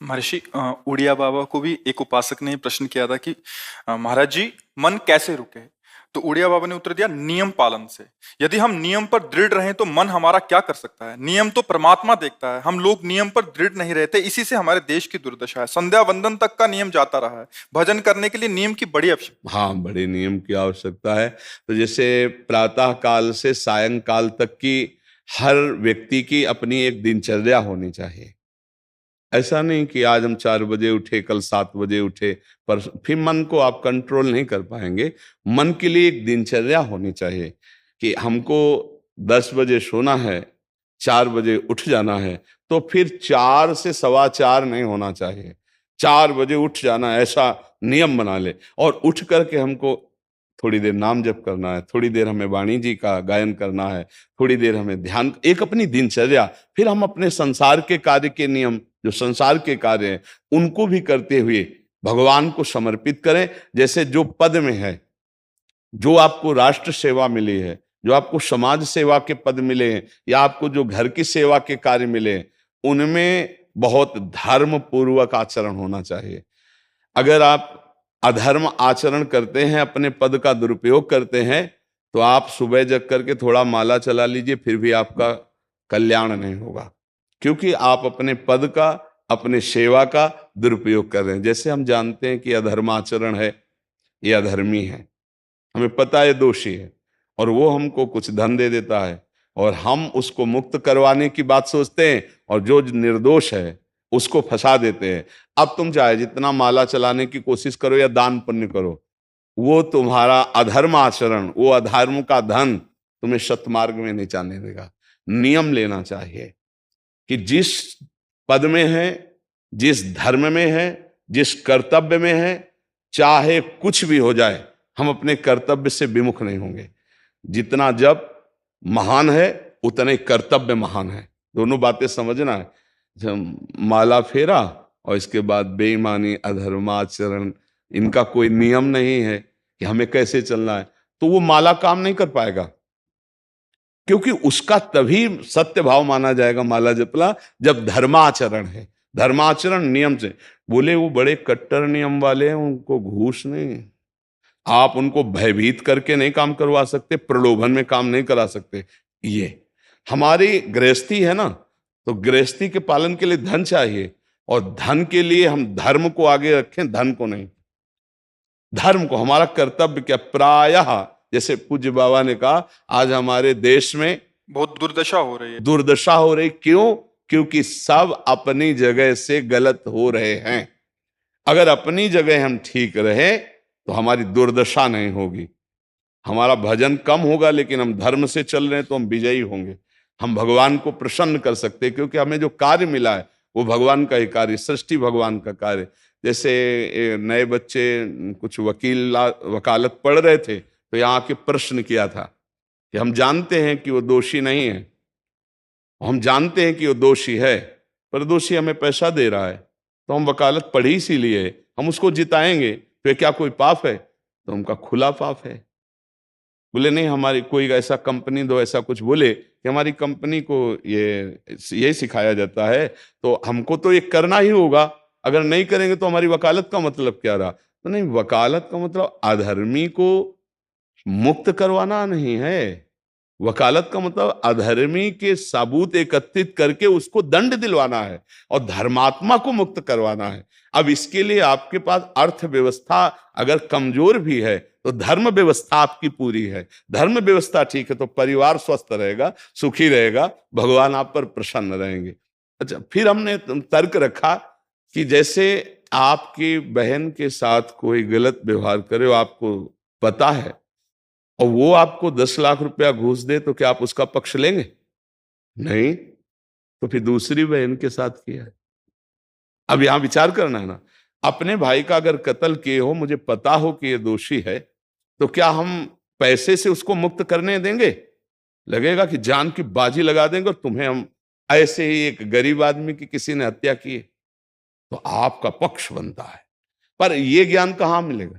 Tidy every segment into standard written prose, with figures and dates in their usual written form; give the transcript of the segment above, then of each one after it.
महर्षि उड़िया बाबा को भी एक उपासक ने प्रश्न किया था कि महाराज जी, मन कैसे रुके? तो उड़िया बाबा ने उत्तर दिया, नियम पालन से। यदि हम नियम पर दृढ़ रहें तो मन हमारा क्या कर सकता है? नियम तो परमात्मा देखता है। हम लोग नियम पर दृढ़ नहीं रहते, इसी से हमारे देश की दुर्दशा है। संध्या वंदन तक का नियम जाता रहा है। भजन करने के लिए नियम की बड़ी आवश्यकता। हाँ, बड़े नियम की आवश्यकता है। तो जैसे प्रातः काल से सायंकाल तक की हर व्यक्ति की अपनी एक दिनचर्या होनी चाहिए। ऐसा नहीं कि आज हम 4 बजे उठे, कल 7 बजे उठे, पर फिर मन को आप कंट्रोल नहीं कर पाएंगे। मन के लिए एक दिनचर्या होनी चाहिए कि हमको 10 बजे सोना है, 4 बजे उठ जाना है। तो फिर 4 से 4:15 नहीं होना चाहिए, 4 बजे उठ जाना, ऐसा नियम बना ले। और उठ करके हमको थोड़ी देर नाम जप करना है, थोड़ी देर हमें वाणी जी का गायन करना है, थोड़ी देर हमें ध्यान, एक अपनी दिनचर्या। फिर हम अपने संसार के कार्य के नियम, जो संसार के कार्य हैं, उनको भी करते हुए भगवान को समर्पित करें। जैसे जो पद में है, जो आपको राष्ट्र सेवा मिली है, जो आपको समाज सेवा के पद मिले हैं, या आपको जो घर की सेवा के कार्य मिले हैं, उनमें बहुत धर्म पूर्वक आचरण होना चाहिए। अगर आप अधर्म आचरण करते हैं, अपने पद का दुरुपयोग करते हैं, तो आप सुबह जग करके थोड़ा माला चला लीजिए, फिर भी आपका कल्याण नहीं होगा, क्योंकि आप अपने पद का, अपने सेवा का दुरुपयोग कर रहे हैं। जैसे हम जानते हैं कि अधर्माचरण है, ये अधर्मी है, हमें पता है दोषी है, और वो हमको कुछ धन दे देता है, और हम उसको मुक्त करवाने की बात सोचते हैं, और जो निर्दोष है उसको फंसा देते हैं। अब तुम चाहे जितना माला चलाने की कोशिश करो या दान पुण्य करो, वो तुम्हारा अधर्म आचरण, वो अधर्म का धन तुम्हें सतमार्ग में नहीं जाने देगा। नियम लेना चाहिए कि जिस पद में है, जिस धर्म में है, जिस कर्तव्य में है, चाहे कुछ भी हो जाए, हम अपने कर्तव्य से विमुख नहीं होंगे। जितना जप महान है, उतना ही कर्तव्य महान है। दोनों बातें समझना है। माला फेरा और इसके बाद बेईमानी, अधर्माचरण, इनका कोई नियम नहीं है कि हमें कैसे चलना है, तो वो माला काम नहीं कर पाएगा, क्योंकि उसका तभी सत्य भाव माना जाएगा माला जपला जब धर्माचरण है। धर्माचरण नियम से। बोले वो बड़े कट्टर नियम वाले हैं, उनको घूस नहीं, आप उनको भयभीत करके नहीं काम करवा सकते, प्रलोभन में काम नहीं करा सकते। ये हमारी गृहस्थी है ना, तो गृहस्थी के पालन के लिए धन चाहिए, और धन के लिए हम धर्म को आगे रखें, धन को नहीं। धर्म को, हमारा कर्तव्य क्या, प्रायः जैसे पूज्य बाबा ने कहा, आज हमारे देश में बहुत दुर्दशा हो रही है। दुर्दशा हो रही, क्यों? क्योंकि सब अपनी जगह से गलत हो रहे हैं। अगर अपनी जगह हम ठीक रहे तो हमारी दुर्दशा नहीं होगी। हमारा भजन कम होगा, लेकिन हम धर्म से चल रहे हैं तो हम विजयी होंगे। हम भगवान को प्रसन्न कर सकते हैं, क्योंकि हमें जो कार्य मिला है वो भगवान का ही कार्य, सृष्टि भगवान का कार्य। जैसे नए बच्चे कुछ वकालत पढ़ रहे थे, तो यहाँ आके प्रश्न किया था कि हम जानते हैं कि वो दोषी नहीं है, हम जानते हैं कि वो दोषी है, पर दोषी हमें पैसा दे रहा है, तो हम वकालत पढ़ी इसीलिए, हम उसको जिताएंगे, तो क्या कोई पाप है? तो उनका खुला पाप है। बोले नहीं, हमारी कोई ऐसा कंपनी दो, ऐसा कुछ बोले कि हमारी कंपनी को ये सिखाया जाता है, तो हमको तो ये करना ही होगा, अगर नहीं करेंगे तो हमारी वकालत का मतलब क्या रहा? तो नहीं, वकालत का मतलब अधर्मी को मुक्त करवाना नहीं है। वकालत का मतलब अधर्मी के सबूत एकत्रित करके उसको दंड दिलवाना है, और धर्मात्मा को मुक्त करवाना है। अब इसके लिए आपके पास अर्थव्यवस्था अगर कमजोर भी है, तो धर्म व्यवस्था आपकी पूरी है। धर्म व्यवस्था ठीक है तो परिवार स्वस्थ रहेगा, सुखी रहेगा, भगवान आप पर प्रसन्न रहेंगे। अच्छा, फिर हमने तर्क रखा कि जैसे आपकी बहन के साथ कोई गलत व्यवहार करे, आपको पता है, और वो आपको 10 लाख रुपया घूस दे, तो क्या आप उसका पक्ष लेंगे? नहीं। तो फिर दूसरी बहन के साथ किया है। अब यहां विचार करना है ना, अपने भाई का अगर कत्ल किए हो, मुझे पता हो कि ये दोषी है, तो क्या हम पैसे से उसको मुक्त करने देंगे? लगेगा कि जान की बाजी लगा देंगे, और तुम्हें हम, ऐसे ही एक गरीब आदमी की किसी ने हत्या की है, तो आपका पक्ष बनता है। पर यह ज्ञान कहां मिलेगा?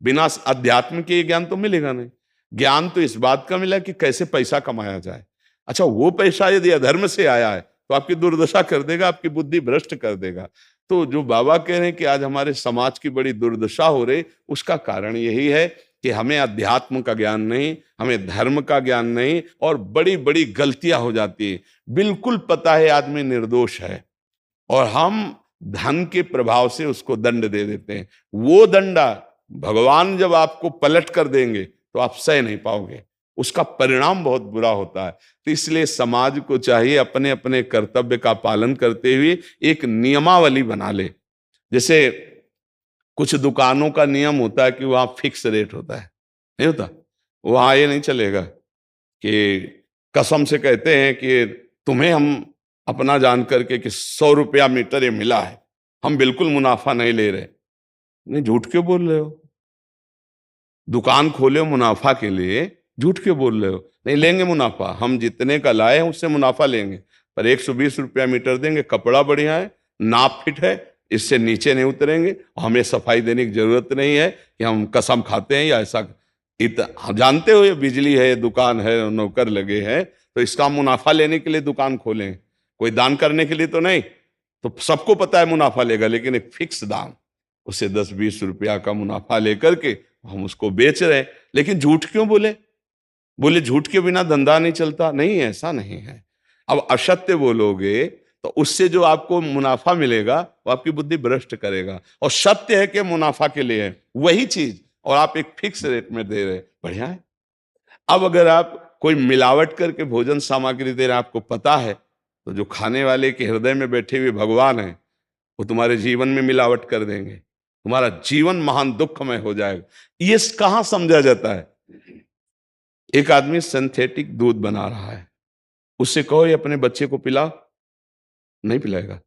बिना अध्यात्म के ये ज्ञान तो मिलेगा नहीं। ज्ञान तो इस बात का मिला कि कैसे पैसा कमाया जाए। अच्छा, वो पैसा यदि अधर्म से आया है तो आपकी दुर्दशा कर देगा, आपकी बुद्धि भ्रष्ट कर देगा। तो जो बाबा कह रहे हैं कि आज हमारे समाज की बड़ी दुर्दशा हो रही, उसका कारण यही है कि हमें अध्यात्म का ज्ञान नहीं, हमें धर्म का ज्ञान नहीं, और बड़ी बड़ी गलतियां हो जाती है। बिल्कुल पता है आदमी निर्दोष है और हम धन के प्रभाव से उसको दंड दे देते हैं। वो दंडा भगवान जब आपको पलट कर देंगे तो आप सह नहीं पाओगे, उसका परिणाम बहुत बुरा होता है। तो इसलिए समाज को चाहिए अपने अपने कर्तव्य का पालन करते हुए एक नियमावली बना ले। जैसे कुछ दुकानों का नियम होता है कि वहां फिक्स रेट होता है, नहीं होता? वहां ये नहीं चलेगा कि कसम से कहते हैं कि तुम्हें हम अपना जान करके कि 100 रुपया मीटर ये मिला है, हम बिल्कुल मुनाफा नहीं ले रहे। नहीं, झूठ क्यों बोल रहे हो? दुकान खोले हो मुनाफा के लिए, झूठ क्यों बोल रहे हो? नहीं लेंगे मुनाफा, हम जितने का लाए हैं उससे मुनाफा लेंगे, पर 120 रुपया मीटर देंगे, कपड़ा बढ़िया है, नाप फिट है, इससे नीचे नहीं उतरेंगे, हमें सफाई देने की जरूरत नहीं है कि हम कसम खाते हैं या ऐसा। हम जानते हो ये बिजली है, दुकान है, नौकर लगे हैं, तो इसका मुनाफा लेने के लिए दुकान खोलें, कोई दान करने के लिए तो नहीं। तो सबको पता है मुनाफा लेगा, लेकिन एक फिक्स दाम, उसे 10-20 रुपया का मुनाफा लेकर के हम उसको बेच रहे हैं। लेकिन झूठ क्यों बोले? बोले झूठ के बिना धंधा नहीं चलता। नहीं, ऐसा नहीं है। अब असत्य बोलोगे तो उससे जो आपको मुनाफा मिलेगा वो आपकी बुद्धि भ्रष्ट करेगा, और सत्य है कि मुनाफा के लिए है वही चीज, और आप एक फिक्स रेट में दे रहे, बढ़िया है। अब अगर आप कोई मिलावट करके भोजन सामग्री दे रहे हैं, आपको पता है, तो जो खाने वाले के हृदय में बैठे हुए भगवान है वो तुम्हारे जीवन में मिलावट कर देंगे, तुम्हारा जीवन महान दुखमय हो जाएगा। ये कहां समझा जाता है? एक आदमी सिंथेटिक दूध बना रहा है, उससे कहो ये अपने बच्चे को पिला, नहीं पिलाएगा।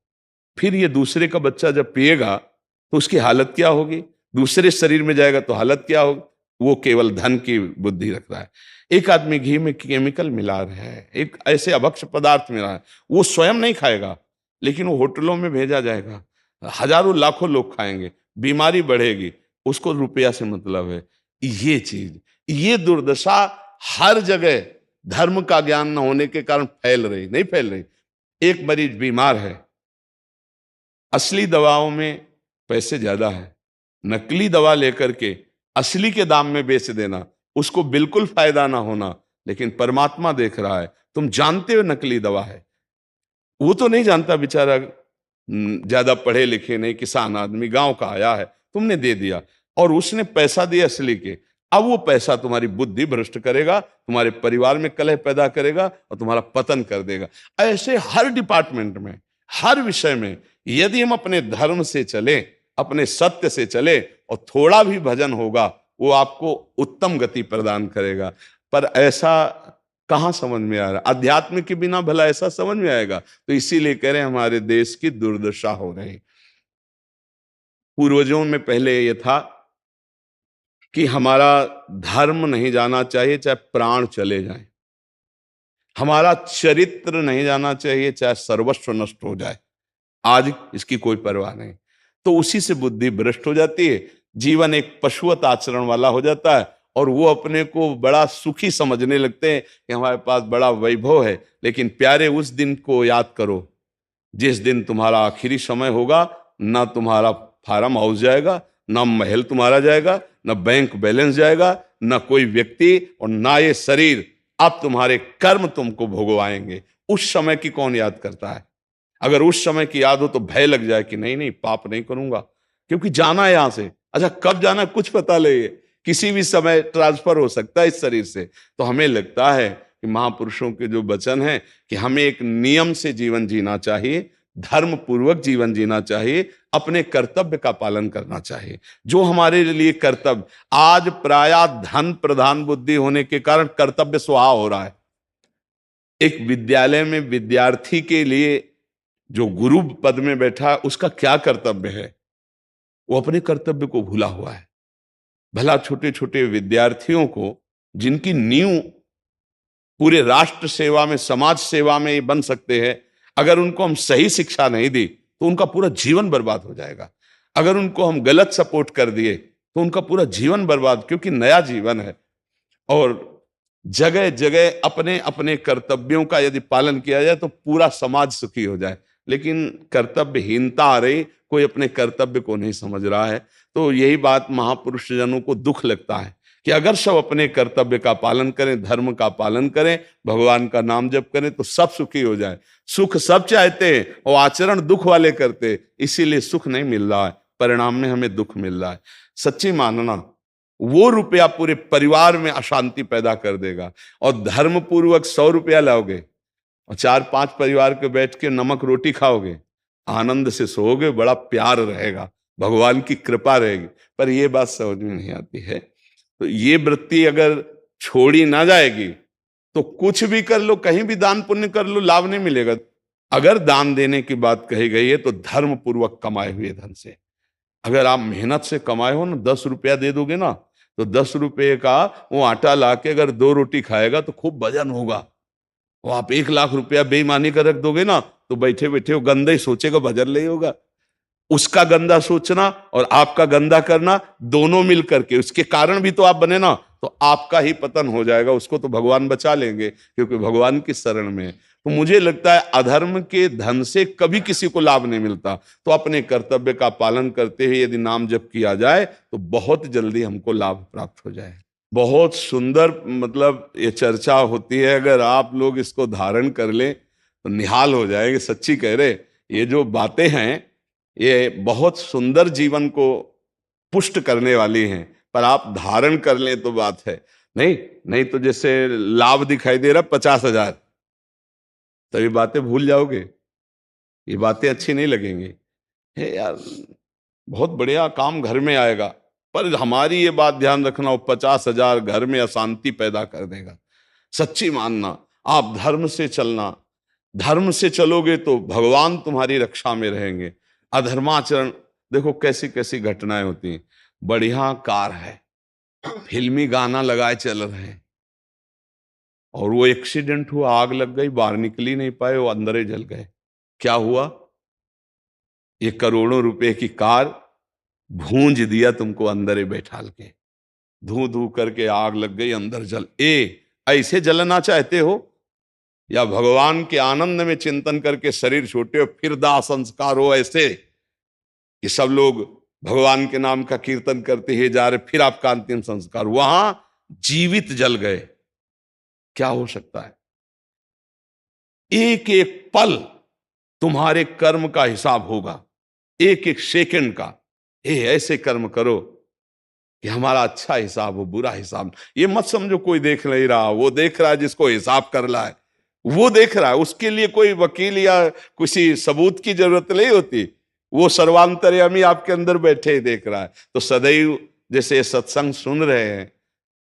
फिर ये दूसरे का बच्चा जब पिएगा तो उसकी हालत क्या होगी? दूसरे शरीर में जाएगा तो हालत क्या होगी? वो केवल धन की बुद्धि रख रहा है। एक आदमी घी में केमिकल मिला रहा है, एक ऐसे अभक्ष्य पदार्थ मिला है, वो स्वयं नहीं खाएगा, लेकिन वो होटलों में भेजा जाएगा, हजारों लाखों लोग खाएंगे, बीमारी बढ़ेगी, उसको रुपया से मतलब है। ये चीज, ये दुर्दशा हर जगह धर्म का ज्ञान न होने के कारण फैल रही, नहीं फैल रही। एक मरीज बीमार है, असली दवाओं में पैसे ज्यादा है, नकली दवा लेकर के असली के दाम में बेच देना, उसको बिल्कुल फायदा ना होना। लेकिन परमात्मा देख रहा है, तुम जानते हो नकली दवा है, वो तो नहीं जानता बेचारा, ज्यादा पढ़े लिखे नहीं, किसान आदमी गांव का आया है, तुमने दे दिया और उसने पैसा दिया असली के। अब वो पैसा तुम्हारी बुद्धि भ्रष्ट करेगा, तुम्हारे परिवार में कलह पैदा करेगा और तुम्हारा पतन कर देगा। ऐसे हर डिपार्टमेंट में, हर विषय में यदि हम अपने धर्म से चले, अपने सत्य से चले, और थोड़ा भी भजन होगा, वो आपको उत्तम गति प्रदान करेगा। पर ऐसा कहां समझ में आ रहा? अध्यात्म के बिना भला ऐसा समझ में आएगा? तो इसीलिए कह रहे हैं हमारे देश की दुर्दशा हो रही। पूर्वजों में पहले यह था कि हमारा धर्म नहीं जाना चाहिए चाहे प्राण चले जाएं, हमारा चरित्र नहीं जाना चाहिए चाहे सर्वस्व नष्ट हो जाए। आज इसकी कोई परवाह नहीं, तो उसी से बुद्धि भ्रष्ट हो जाती है, जीवन एक पशुवत आचरण वाला हो जाता है, और वो अपने को बड़ा सुखी समझने लगते हैं कि हमारे पास बड़ा वैभव है। लेकिन प्यारे, उस दिन को याद करो जिस दिन तुम्हारा आखिरी समय होगा, ना तुम्हारा फार्म हाउस जाएगा, ना महल तुम्हारा जाएगा, ना बैंक बैलेंस जाएगा, ना कोई व्यक्ति, और ना ये शरीर। अब तुम्हारे कर्म तुमको भोगवाएंगे। उस समय की कौन याद करता है? अगर उस समय की याद हो तो भय लग जाए कि नहीं नहीं, पाप नहीं करूंगा, क्योंकि जाना है यहां से। अच्छा, कब जाना है कुछ पता नहीं है, किसी भी समय ट्रांसफर हो सकता है इस शरीर से। तो हमें लगता है कि महापुरुषों के जो वचन है कि हमें एक नियम से जीवन जीना चाहिए, धर्म पूर्वक जीवन जीना चाहिए, अपने कर्तव्य का पालन करना चाहिए। जो हमारे लिए कर्तव्य, आज प्रायः धन प्रधान बुद्धि होने के कारण कर्तव्य स्वाहा हो रहा है। एक विद्यालय में विद्यार्थी के लिए जो गुरु पद में बैठा, उसका क्या कर्तव्य है? वो अपने कर्तव्य को भूला हुआ है। भला छोटे छोटे विद्यार्थियों को, जिनकी नींव पूरे राष्ट्र सेवा में, समाज सेवा में ये बन सकते हैं, अगर उनको हम सही शिक्षा नहीं दी तो उनका पूरा जीवन बर्बाद हो जाएगा। अगर उनको हम गलत सपोर्ट कर दिए तो उनका पूरा जीवन बर्बाद, क्योंकि नया जीवन है। और जगह जगह अपने अपने कर्तव्यों का यदि पालन किया जाए तो पूरा समाज सुखी हो जाए। लेकिन कर्तव्यहीनता आ रही, कोई अपने कर्तव्य को नहीं समझ रहा है। तो यही बात महापुरुष जनों को दुख लगता है कि अगर सब अपने कर्तव्य का पालन करें, धर्म का पालन करें, भगवान का नाम जप करें तो सब सुखी हो जाए। सुख सब चाहते हैं और आचरण दुख वाले करते, इसीलिए सुख नहीं मिल रहा है, परिणाम में हमें दुख मिल रहा है। सच्ची मानना, वो रुपया पूरे परिवार में अशांति पैदा कर देगा। और धर्म पूर्वक 100 रुपया लाओगे और 4-5 परिवार के बैठ के नमक रोटी खाओगे, आनंद से सोओगे, बड़ा प्यार रहेगा, भगवान की कृपा रहेगी। पर ये बात समझ में नहीं आती है। तो ये वृत्ति अगर छोड़ी ना जाएगी तो कुछ भी कर लो, कहीं भी दान पुण्य कर लो, लाभ नहीं मिलेगा। अगर दान देने की बात कही गई है तो धर्म पूर्वक कमाए हुए धन से। अगर आप मेहनत से कमाए हो ना, 10 रुपया दे दोगे ना, तो 10 रुपये का वो आटा लाके अगर 2 रोटी खाएगा तो खूब वजन होगा। और आप 1 लाख रुपया बेईमानी का रख दोगे ना, तो बैठे बैठे वो गंदा ही सोचेगा, वजन नहीं होगा। उसका गंदा सोचना और आपका गंदा करना दोनों मिल करके, उसके कारण भी तो आप बने ना, तो आपका ही पतन हो जाएगा। उसको तो भगवान बचा लेंगे क्योंकि भगवान की शरण में है। तो मुझे लगता है अधर्म के धन से कभी किसी को लाभ नहीं मिलता। तो अपने कर्तव्य का पालन करते हुए यदि नाम जप किया जाए तो बहुत जल्दी हमको लाभ प्राप्त हो जाए। बहुत सुंदर मतलब ये चर्चा होती है, अगर आप लोग इसको धारण कर लें तो निहाल हो जाएंगे। सच्ची कह रहे, ये जो बातें हैं ये बहुत सुंदर जीवन को पुष्ट करने वाली हैं, पर आप धारण कर लें तो बात है। नहीं तो जैसे लाभ दिखाई दे रहा 50,000, तो ये बातें भूल जाओगे, ये बातें अच्छी नहीं लगेंगी। हे यार, बहुत बढ़िया काम घर में आएगा, पर हमारी ये बात ध्यान रखना, वो 50,000 घर में अशांति पैदा कर देगा। सच्ची मानना, आप धर्म से चलना, धर्म से चलोगे तो भगवान तुम्हारी रक्षा में रहेंगे। अधर्माचरण, देखो कैसी कैसी घटनाएं होती हैं। बढ़िया कार है, फिल्मी गाना लगाए चल रहे हैं, और वो एक्सीडेंट हुआ, आग लग गई, बाहर निकल ही नहीं पाए, वो अंदर ही जल गए। क्या हुआ? ये करोड़ों रुपए की कार भूंज दिया तुमको अंदर ही बैठाल के, धू धू करके आग लग गई, अंदर जल। ऐसे जलना चाहते हो या भगवान के आनंद में चिंतन करके शरीर छोटे हो फिर दाह संस्कार हो ऐसे कि सब लोग भगवान के नाम का कीर्तन करते ही जा रहे, फिर आपका अंतिम संस्कार वहां जीवित जल गए? क्या हो सकता है? एक एक पल तुम्हारे कर्म का हिसाब होगा, एक एक सेकंड का। ऐसे कर्म करो कि हमारा अच्छा हिसाब हो, बुरा हिसाब। ये मत समझो कोई देख नहीं रहा, वो देख रहा है, जिसको हिसाब कर रहा है वो देख रहा है। उसके लिए कोई वकील या किसी सबूत की जरूरत नहीं होती, वो सर्वांतर्यामी आपके अंदर बैठे ही देख रहा है। तो सदैव जैसे ये सत्संग सुन रहे हैं,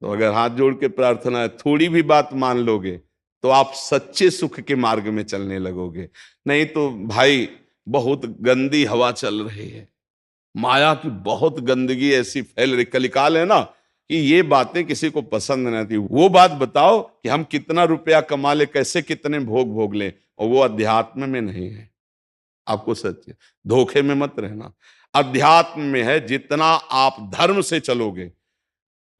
तो अगर हाथ जोड़ के प्रार्थना है, थोड़ी भी बात मान लोगे तो आप सच्चे सुख के मार्ग में चलने लगोगे। नहीं तो भाई बहुत गंदी हवा चल रही है, माया की बहुत गंदगी ऐसी फैल रही। कलिकाल है ना कि ये बातें किसी को पसंद नहीं आती। वो बात बताओ कि हम कितना रुपया कमा ले, कैसे कितने भोग भोग ले, और वो अध्यात्म में नहीं है। आपको सच धोखे में मत रहना। अध्यात्म में है, जितना आप धर्म से चलोगे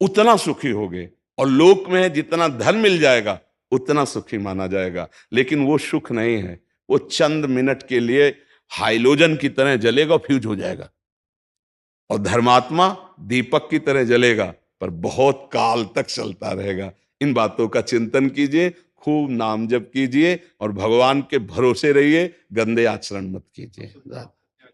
उतना सुखी होगे, और लोक में है जितना धन मिल जाएगा उतना सुखी माना जाएगा। लेकिन वो सुख नहीं है, वो चंद मिनट के लिए हाइलोजन की तरह जलेगा, फ्यूज हो जाएगा। और धर्मात्मा दीपक की तरह जलेगा, पर बहुत काल तक चलता रहेगा। इन बातों का चिंतन कीजिए, खूब नाम जप कीजिए और भगवान के भरोसे रहिए, गंदे आचरण मत कीजिए।